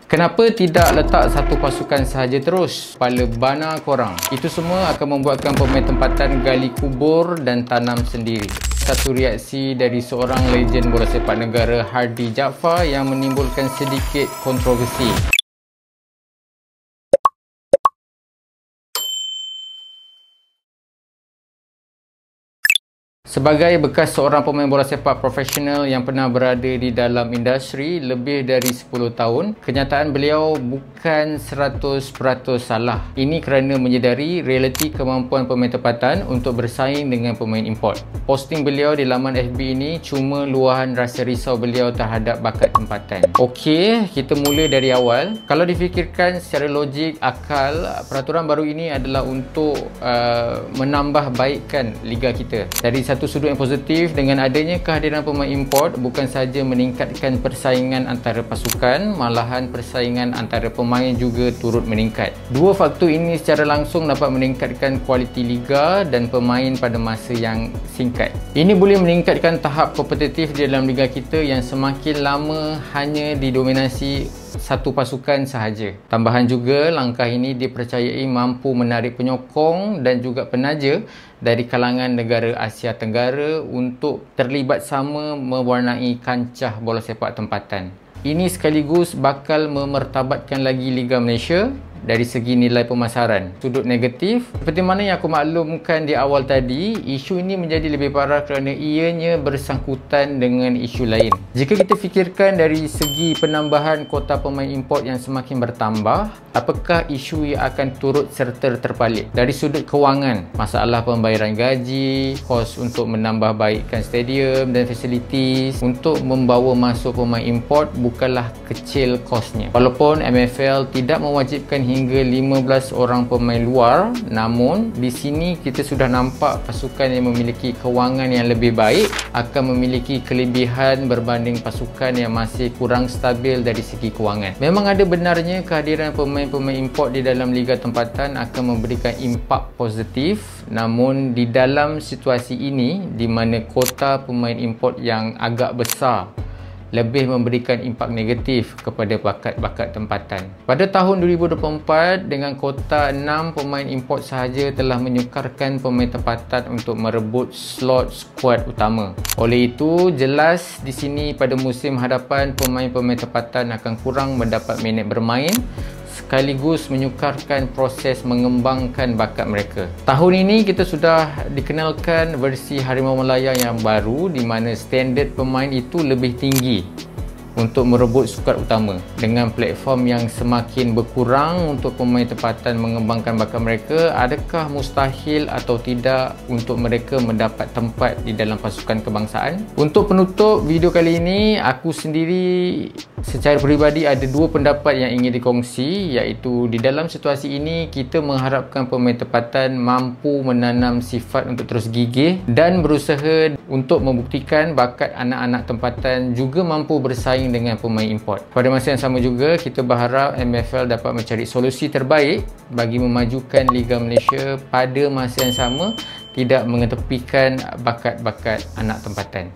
Kenapa tidak letak satu pasukan sahaja terus? Kepala bana korang. Itu semua akan membuatkan pemain tempatan gali kubur dan tanam sendiri. Satu reaksi dari seorang legen bola sepak negara, Hardy Jaafar, yang menimbulkan sedikit kontroversi. Sebagai bekas seorang pemain bola sepak profesional yang pernah berada di dalam industri lebih dari 10 tahun, kenyataan beliau bukan 100% salah. Ini kerana menyedari realiti kemampuan pemain tempatan untuk bersaing dengan pemain import. Posting beliau di laman FB ini cuma luahan rasa risau beliau terhadap bakat tempatan. Okey, kita mula dari awal. Kalau difikirkan secara logik, akal, peraturan baru ini adalah untuk menambah baikkan liga kita. Dari satu sudut yang positif, dengan adanya kehadiran pemain import bukan sahaja meningkatkan persaingan antara pasukan, malahan persaingan antara pemain juga turut meningkat. Dua faktor ini secara langsung dapat meningkatkan kualiti liga dan pemain pada masa yang singkat. Ini boleh meningkatkan tahap kompetitif di dalam liga kita yang semakin lama hanya didominasi satu pasukan sahaja. Tambahan juga, langkah ini dipercayai mampu menarik penyokong dan juga penaja dari kalangan negara Asia Tenggara untuk terlibat sama mewarnai kancah bola sepak tempatan. Ini sekaligus bakal memertabatkan lagi Liga Malaysia dari segi nilai pemasaran. Sudut negatif, seperti mana yang aku maklumkan di awal tadi, isu ini menjadi lebih parah kerana ianya bersangkutan dengan isu lain. Jika kita fikirkan dari segi penambahan kota pemain import yang semakin bertambah, apakah isu yang akan turut serta terpalit? Dari sudut kewangan, masalah pembayaran gaji, kos untuk menambah baikkan stadium dan facilities untuk membawa masuk pemain import bukanlah kecil kosnya. Walaupun MFL tidak mewajibkan hingga 15 orang pemain luar, namun di sini kita sudah nampak pasukan yang memiliki kewangan yang lebih baik akan memiliki kelebihan berbanding pasukan yang masih kurang stabil dari segi kewangan. Memang ada benarnya kehadiran pemain-pemain import di dalam liga tempatan akan memberikan impak positif, namun di dalam situasi ini di mana kota pemain import yang agak besar lebih memberikan impak negatif kepada bakat-bakat tempatan. Pada tahun 2024, dengan kota 6 pemain import sahaja telah menyukarkan pemain tempatan untuk merebut slot skuad utama. Oleh itu, jelas di sini pada musim hadapan pemain-pemain tempatan akan kurang mendapat minit bermain, sekaligus menyukarkan proses mengembangkan bakat mereka. Tahun ini kita sudah dikenalkan versi Harimau Malaya yang baru di mana standard pemain itu lebih tinggi untuk merebut skuad utama. Dengan platform yang semakin berkurang untuk pemain tempatan mengembangkan bakat mereka, adakah mustahil atau tidak untuk mereka mendapat tempat di dalam pasukan kebangsaan? Untuk penutup video kali ini, aku sendiri secara peribadi ada dua pendapat yang ingin dikongsi, iaitu di dalam situasi ini kita mengharapkan pemain tempatan mampu menanam sifat untuk terus gigih dan berusaha untuk membuktikan bakat anak-anak tempatan juga mampu bersaing dengan pemain import. Pada masa yang sama juga, kita berharap MFL dapat mencari solusi terbaik bagi memajukan Liga Malaysia pada masa yang sama, tidak mengetepikan bakat-bakat anak tempatan.